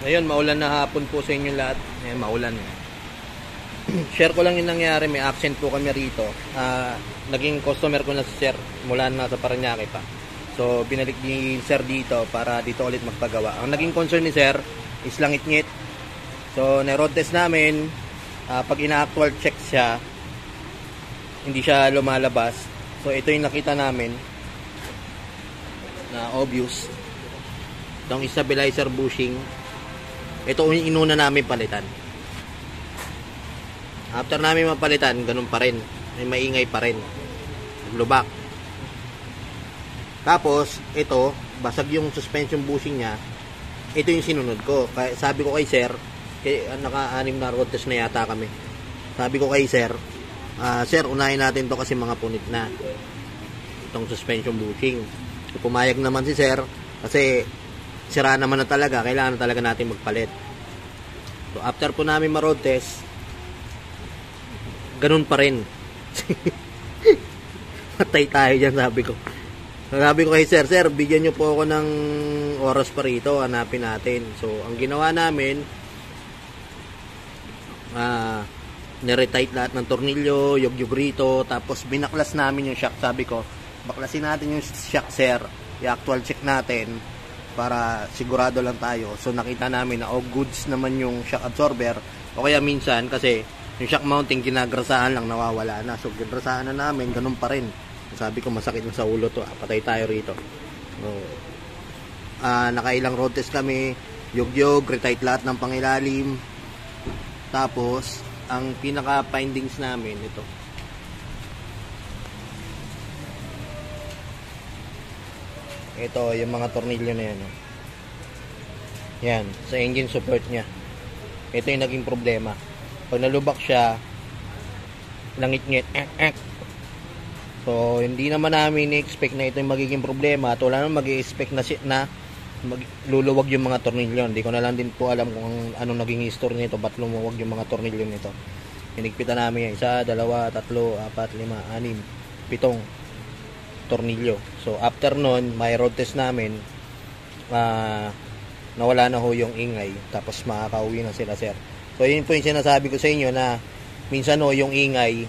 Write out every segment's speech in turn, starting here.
Ngayon, maulan na hapon po sa inyo lahat. Ngayon, maulan. Share ko lang yung nangyari. May accent po kami rito. Naging customer ko na si Sir mula na sa Parañaque pa. So, binalik ni Sir dito para dito ulit magpagawa. Ang naging concern ni Sir is langit-ngit. So, na-road test namin. Pag ina-actual check siya, hindi siya lumalabas. So, ito yung nakita namin na obvious. Itong stabilizer bushing. Ito yung inuna namin palitan. After namin mapalitan, ganun pa rin. May maingay pa rin. Lubak. Tapos, ito, basag yung suspension bushing niya. Ito yung sinunod ko. Kaya sabi ko kay Sir, naka-anim na road test na yata kami. Sabi ko kay Sir, Sir, unahin natin to kasi mga punit na. Itong suspension bushing. So, pumayag naman si Sir kasi sira naman na talaga, kailangan na talaga natin magpalit. So after po namin ma-road test, ganun pa rin. Matay tayo dyan, sabi ko. Sabi ko kay Sir, Sir, bigyan nyo po ako ng oras pa rito, hanapin natin. So ang ginawa namin, niretight lahat ng tornilyo, yugyug rito, tapos binaklas namin yung shock. Sabi ko, baklasin natin yung shock, Sir, i-actual check natin para sigurado lang tayo. So nakita namin na goods naman yung shock absorber, o kaya minsan kasi yung shock mounting ginagrasahan lang, nawawala na. So ginagrasahan na namin, ganun pa rin. Sabi ko masakit na sa ulo to, patay tayo rito. So, nakailang road test kami, yugyug, retight lahat ng pangilalim. Tapos ang pinaka findings namin ito. Ito, yung mga tornilyo na yan. Yan, sa engine support nya. Ito yung naging problema. Pag nalubak siya, langit-ngit. So, hindi naman namin i-expect na ito yung magiging problema. At wala naman mag-i-expect na luluwag yung mga tornilyo. Hindi ko na lang din po alam kung anong naging history nito. Ba't lumuwag yung mga tornilyo nito. Hinigpitan namin yan. 1, 2, 3, 4, 5, 6, 7 tornilyo. So after nun, may road test namin, nawala na ho yung ingay, tapos makakauwi na sila, Sir. So yun po yung sinasabi ko sa inyo na minsan ho yung ingay,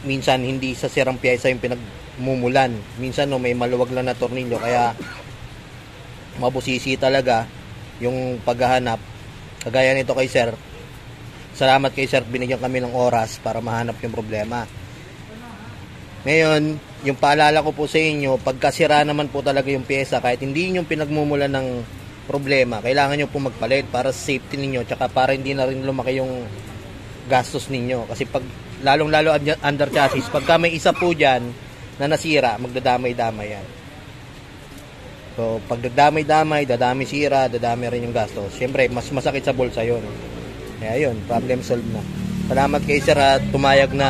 minsan hindi sa sirang piyesa yung pinagmumulan. Minsan ho may maluwag lang na tornilyo, kaya mabusisi talaga yung paghahanap. Kagaya nito kay Sir, salamat kay Sir, binigyan kami ng oras para mahanap yung problema. Ngayon, yung paalala ko po sa inyo, pagkasira naman po talaga yung pyesa, kahit hindi nyo pinagmumulan ng problema, kailangan nyo po magpalit para sa safety ninyo, tsaka para hindi na rin lumaki yung gastos ninyo. Kasi pag lalong-lalo under chassis, pagka may isa po dyan na nasira, magdadamay-damay yan. So, pag dadamay-damay, dadami sira, dadami rin yung gastos. Siyempre, mas masakit sa bulsa yun. Kaya yun, problem solved na. Salamat kay Sir at tumayag na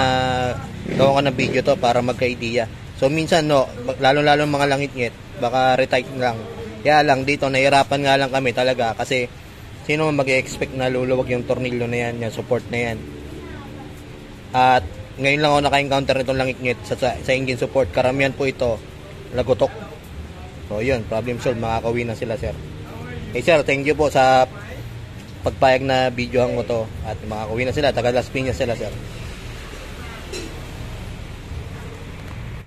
gawa ka ng video to para magka-idea. So minsan no, lalo-lalo mga langit-ngit, baka retight lang. Kaya lang dito nahirapan nga lang kami talaga kasi sino mag-expect na luluwag yung tornilyo na yan, yung support na yan. At ngayon lang ako naka-encounter nitong langit-ngit sa engine support. Karamihan po ito lagutok. So yun, problem solved, makakauwi na sila, Sir. Hey Sir, thank you po sa pagpayag na videohan ko to at makakauwi na sila. Taga Las Piñas sila, Sir.